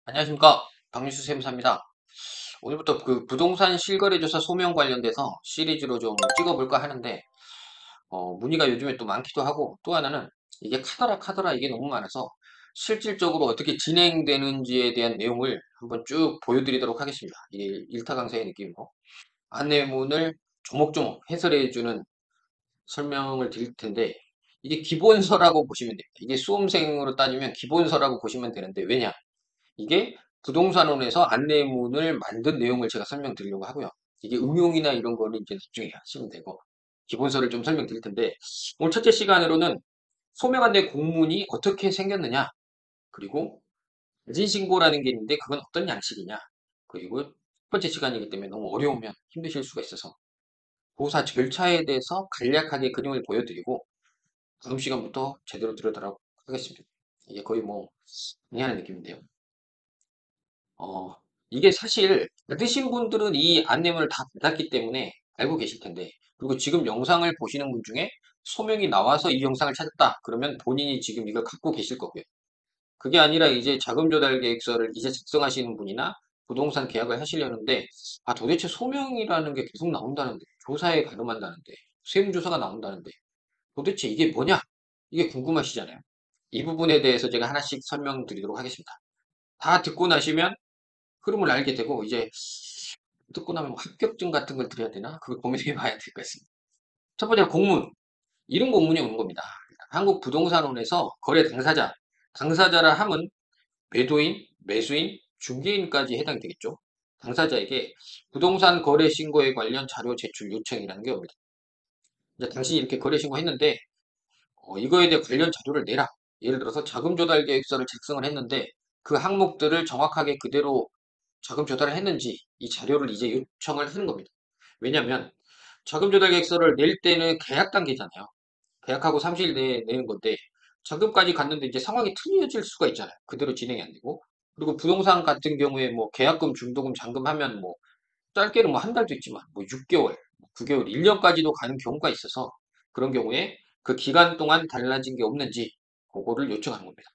안녕하십니까. 박민수 세무사입니다. 오늘부터 그 부동산 실거래조사 소명 관련돼서 시리즈로 좀 찍어볼까 하는데, 문의가 요즘에 또 많기도 하고, 또 하나는 이게 카더라 이게 너무 많아서 실질적으로 어떻게 진행되는지에 대한 내용을 한번 쭉 보여드리도록 하겠습니다. 이게 일타 강사의 느낌으로. 안내문을 조목조목 해설해주는 설명을 드릴 텐데, 이게 기본서라고 보시면 됩니다. 이게 수험생으로 따지면 기본서라고 보시면 되는데, 왜냐? 이게 부동산원에서 안내문을 만든 내용을 제가 설명드리려고 하고요. 이게 응용이나 이런 거는 이제 나중에 하시면 되고, 기본서를 좀 설명드릴 텐데, 오늘 첫째 시간으로는 소명 안내 공문이 어떻게 생겼느냐, 그리고 자진신고라는 게 있는데 그건 어떤 양식이냐, 그리고 첫 번째 시간이기 때문에 너무 어려우면 힘드실 수가 있어서 보사 절차에 대해서 간략하게 그림을 보여드리고 다음 시간부터 제대로 들어가도록 하겠습니다. 이게 거의 뭐 강의하는 느낌인데요. 어, 이게 사실 받으신 분들은 이 안내문을 다 받았기 때문에 알고 계실 텐데, 그리고 지금 영상을 보시는 분 중에 소명이 나와서 이 영상을 찾았다. 그러면 본인이 지금 이걸 갖고 계실 거고요. 그게 아니라 이제 자금 조달 계획서를 이제 작성하시는 분이나 부동산 계약을 하시려는데, 아, 도대체 소명이라는 게 계속 나온다는데, 조사에 가름한다는데, 세무조사가 나온다는데, 도대체 이게 뭐냐? 이게 궁금하시잖아요. 이 부분에 대해서 제가 하나씩 설명드리도록 하겠습니다. 다 듣고 나시면 흐름을 알게 되고 이제 듣고 나면 뭐 합격증 같은 걸 드려야 되나? 그걸 고민해 봐야 될 것 같습니다. 첫 번째 공문. 이런 공문이 오는 겁니다. 한국 부동산원에서 거래 당사자, 당사자라 함은 매도인, 매수인, 중개인까지 해당이 되겠죠. 당사자에게 부동산 거래 신고에 관련 자료 제출 요청이라는 게 옵니다. 이제 당신이 이렇게 거래 신고했는데 이거에 대해 관련 자료를 내라. 예를 들어서 자금 조달 계획서를 작성을 했는데 그 항목들을 정확하게 그대로 자금 조달을 했는지 이 자료를 이제 요청을 하는 겁니다. 왜냐하면 자금 조달 계획서를 낼 때는 계약 단계잖아요. 계약하고 30일 내에 내는 건데 자금까지 갔는데 이제 상황이 틀려질 수가 있잖아요. 그대로 진행이 안 되고. 그리고 부동산 같은 경우에 뭐 계약금, 중도금, 잔금하면 뭐 짧게는 뭐 한 달도 있지만 뭐 6개월, 9개월, 1년까지도 가는 경우가 있어서 그런 경우에 그 기간 동안 달라진 게 없는지 그거를 요청하는 겁니다.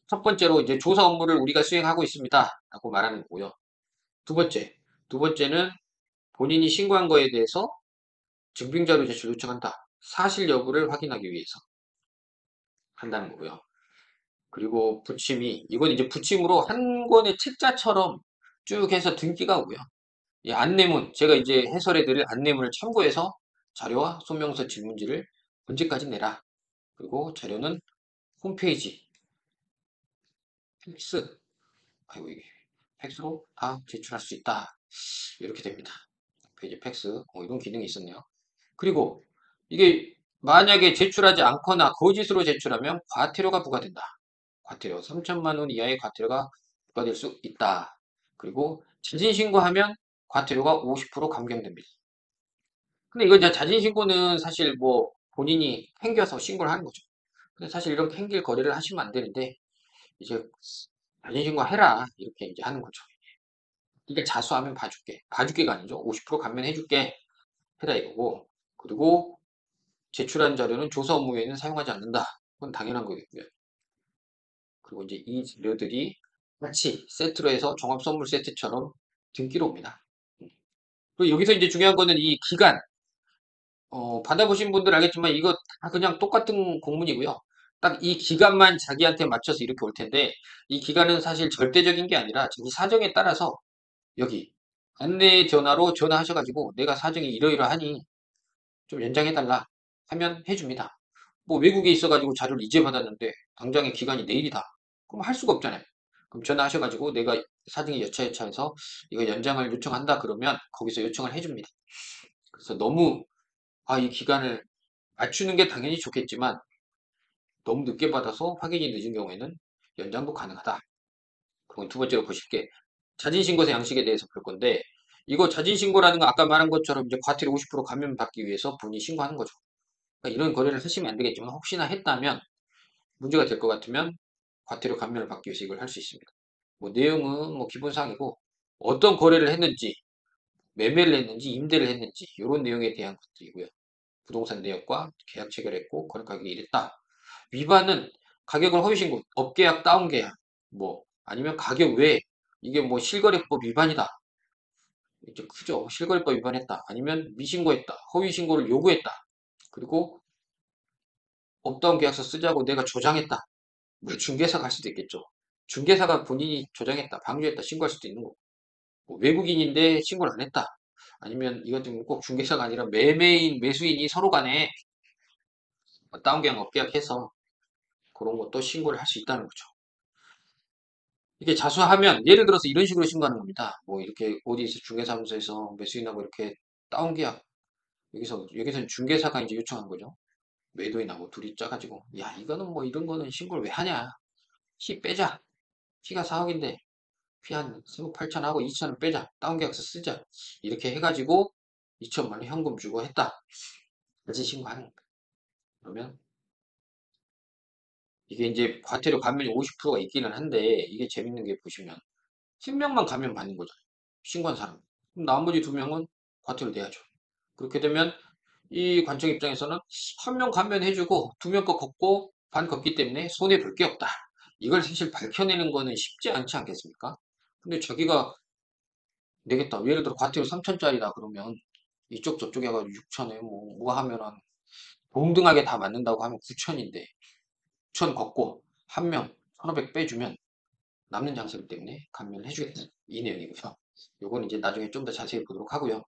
첫 번째로 이제 조사 업무를 우리가 수행하고 있습니다. 라고 말하는 거고요. 두 번째, 두 번째는 본인이 신고한 거에 대해서 증빙자료 제출 요청한다. 사실 여부를 확인하기 위해서 한다는 거고요. 그리고 부침이, 이건 이제 부침으로 한 권의 책자처럼 쭉 해서 등기가 오고요. 이 안내문, 제가 이제 해설해 드릴 안내문을 참고해서 자료와 소명서 질문지를 언제까지 내라. 그리고 자료는 홈페이지, 팩스, 아이고 이게 팩스로 다 제출할 수 있다. 이렇게 됩니다. 페이지 팩스, 이런 기능이 있었네요. 그리고 이게 만약에 제출하지 않거나 거짓으로 제출하면 과태료가 부과된다. 과태료 3천만 원 이하의 과태료가 부과될 수 있다. 그리고 자진신고하면 과태료가 50% 감경됩니다. 근데 이거 이제 자진신고는 사실 뭐 본인이 행겨서 신고를 하는 거죠. 근데 사실 이렇게 행길 거래를 하시면 안 되는데 이제 자진신고 해라 이렇게 이제 하는 거죠. 이게 자수하면 봐줄게. 봐줄게가 아니죠. 50% 감면해줄게. 해라 이거고. 그리고 제출한 자료는 조사 업무 에는 사용하지 않는다. 그건 당연한 거겠고요. 그리고 이제 이 자료들이 같이 세트로 해서 종합 선물 세트처럼 등기로 옵니다. 그리고 여기서 이제 중요한 거는 이 기간. 받아보신 분들 알겠지만 이거 다 그냥 똑같은 공문이고요. 딱 이 기간만 자기한테 맞춰서 이렇게 올 텐데 이 기간은 사실 절대적인 게 아니라 자기 사정에 따라서 여기 안내 전화로 전화하셔가지고 내가 사정이 이러이러하니 좀 연장해달라 하면 해줍니다. 뭐 외국에 있어가지고 자료를 이제 받았는데 당장의 기간이 내일이다. 그럼 할 수가 없잖아요. 그럼 전화하셔가지고 내가 사정이 여차여차해서 이거 연장을 요청한다 그러면 거기서 요청을 해줍니다. 그래서 너무 이 기간을 맞추는 게 당연히 좋겠지만 너무 늦게 받아서 확인이 늦은 경우에는 연장도 가능하다. 그건 두 번째로 보실 게 자진신고서 양식에 대해서 볼 건데 이거 자진신고라는 거 아까 말한 것처럼 이제 과태료 50% 감면받기 위해서 본인이 신고하는 거죠. 그러니까 이런 거래를 하시면 안 되겠지만 혹시나 했다면 문제가 될 것 같으면 과태료 감면을 받기 위해서 이걸 할 수 있습니다. 뭐 내용은 뭐 기본사항이고 어떤 거래를 했는지 매매를 했는지 임대를 했는지 이런 내용에 대한 것들이고요. 부동산 내역과 계약 체결했고 거래 가격이 이랬다. 위반은 가격을 허위 신고, 업계약, 다운계약, 뭐 아니면 가격 외에 이게 뭐 실거래법 위반이다. 이제 크죠. 실거래법 위반했다. 아니면 미신고했다. 허위신고를 요구했다. 그리고 업다운 계약서 쓰자고 내가 조장했다. 뭐 중개사 갈 수도 있겠죠. 중개사가 본인이 조장했다, 방조했다 신고할 수도 있는 거고. 뭐 외국인인데 신고를 안 했다. 아니면 이것도 꼭 중개사가 아니라 매매인, 매수인이 서로 간에 다운 계약, 업 계약해서 그런 것도 신고를 할 수 있다는 거죠. 이게 자수하면 예를 들어서 이런 식으로 신고하는 겁니다. 뭐 이렇게 어디서 중개사무소에서 매수인하고 이렇게 다운 계약 여기서는 중개사가 이제 요청한 거죠. 매도인하고 둘이 짜가지고 야 이거는 뭐 이런 거는 신고를 왜 하냐? 피 빼자. 피가 4억인데 피 한 3억 8천 하고 2천은 빼자. 다운 계약서 쓰자. 이렇게 해가지고 2천만 원 현금 주고 했다. 다시 신고하는 거예요. 그러면 이게 이제 과태료 감면이 50%가 있기는 한데 이게 재밌는 게 보시면 1명만 감면 받는 거죠. 신고한 사람. 그럼 나머지 2명은 과태료 내야죠. 그렇게 되면 이 관청 입장에서는 1명 감면해주고 2명 거 걷고 반 걷기 때문에 손해 볼 게 없다. 이걸 사실 밝혀내는 거는 쉽지 않지 않겠습니까? 근데 자기가 내겠다. 예를 들어 과태료 3천짜리다 그러면 이쪽 저쪽 해가지고 6천에 뭐 하면은 동등하게 다 맞는다고 하면 9천인데 9천 걷고 1명 1,500 빼주면 남는 장사기 때문에 감면을 해주겠다. 이 내용이고요. 요건 이제 나중에 좀 더 자세히 보도록 하고요.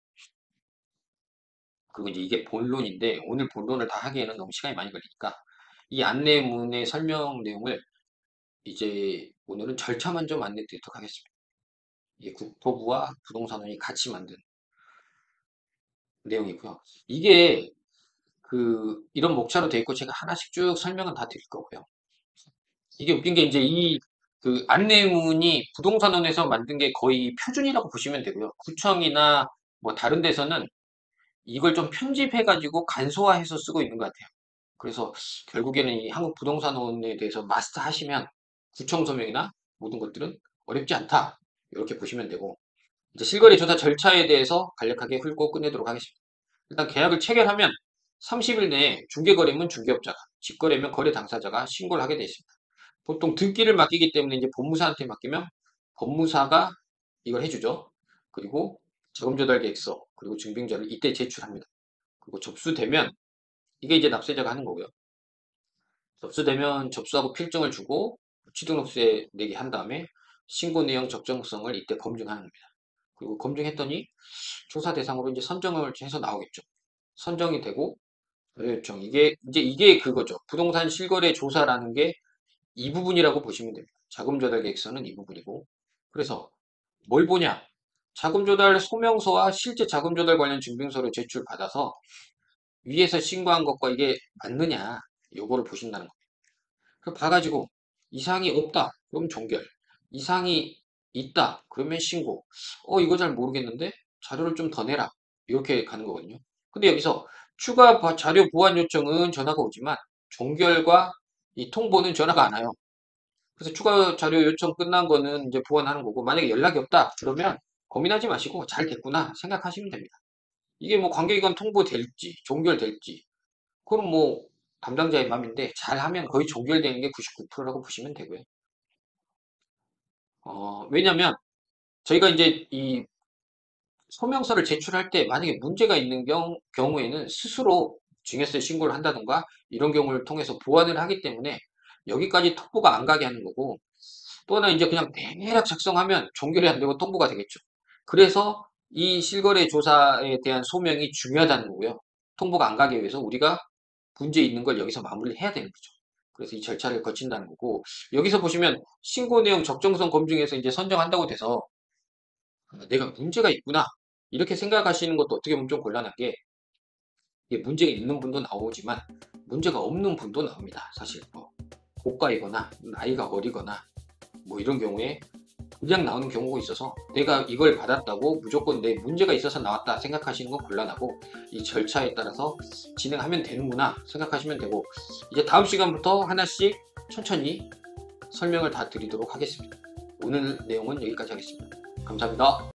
그리고 이제 이게 본론인데 오늘 본론을 다 하기에는 너무 시간이 많이 걸리니까 이 안내문의 설명 내용을 이제 오늘은 절차만 좀 안내 드리도록 하겠습니다. 이게 국토부와 부동산원이 같이 만든 내용이고요. 이게 이런 목차로 돼 있고 제가 하나씩 쭉 설명은 다 드릴 거고요. 이게 웃긴 게 이제 안내문이 부동산원에서 만든 게 거의 표준이라고 보시면 되고요. 구청이나 뭐 다른 데서는 이걸 좀 편집해가지고 간소화해서 쓰고 있는 것 같아요. 그래서 결국에는 이 한국부동산원에 대해서 마스터 하시면 구청 서명이나 모든 것들은 어렵지 않다. 이렇게 보시면 되고 이제 실거래 조사 절차에 대해서 간략하게 훑고 끝내도록 하겠습니다. 일단 계약을 체결하면 30일 내에 중개거래면 중개업자가, 직거래면 거래 당사자가 신고를 하게 되어 있습니다. 보통 등기를 맡기기 때문에 이제 법무사한테 맡기면 법무사가 이걸 해주죠. 그리고 자금조달 계획서, 그리고 증빙자를 이때 제출합니다. 그리고 접수되면 이게 이제 납세자가 하는 거고요. 접수되면 접수하고 필증을 주고 취등록세 내게 한 다음에 신고 내용 적정성을 이때 검증하는 겁니다. 그리고 검증했더니 조사 대상으로 이제 선정을 해서 나오겠죠. 선정이 되고 요청 이게 그거죠. 부동산 실거래 조사라는 게 이 부분이라고 보시면 됩니다. 자금 조달 계획서는 이 부분이고 그래서 뭘 보냐? 자금 조달 소명서와 실제 자금 조달 관련 증빙서를 제출받아서 위에서 신고한 것과 이게 맞느냐 요거를 보신다는 거예요. 그 봐가지고 이상이 없다 그럼 종결, 이상이 있다 그러면 신고. 이거 잘 모르겠는데 자료를 좀 더 내라 이렇게 가는 거거든요. 근데 여기서 추가 자료 보완 요청은 전화가 오지만 종결과 이 통보는 전화가 안 와요. 그래서 추가 자료 요청 끝난 거는 이제 보완하는 거고 만약에 연락이 없다 그러면 고민하지 마시고 잘 됐구나 생각하시면 됩니다. 이게 뭐 관계기관 통보될지 종결될지 그럼 뭐 담당자의 마음인데 잘하면 거의 종결되는 게 99%라고 보시면 되고요. 왜냐면 저희가 이제 이 소명서를 제출할 때 만약에 문제가 있는 경우에는 스스로 증여세 신고를 한다던가 이런 경우를 통해서 보완을 하기 때문에 여기까지 통보가 안 가게 하는 거고 또 하나 이제 그냥 대략 작성하면 종결이 안 되고 통보가 되겠죠. 그래서 이 실거래 조사에 대한 소명이 중요하다는 거고요. 통보가 안 가기 위해서 우리가 문제 있는 걸 여기서 마무리를 해야 되는 거죠. 그래서 이 절차를 거친다는 거고 여기서 보시면 신고 내용 적정성 검증에서 이제 선정한다고 돼서 내가 문제가 있구나 이렇게 생각하시는 것도 어떻게 보면 좀 곤란한 게 이게 문제가 있는 분도 나오지만 문제가 없는 분도 나옵니다. 사실 뭐 고가이거나 나이가 어리거나 뭐 이런 경우에 그냥 나오는 경우가 있어서 내가 이걸 받았다고 무조건 내 문제가 있어서 나왔다 생각하시는 건 곤란하고 이 절차에 따라서 진행하면 되는구나 생각하시면 되고 이제 다음 시간부터 하나씩 천천히 설명을 다 드리도록 하겠습니다. 오늘 내용은 여기까지 하겠습니다. 감사합니다.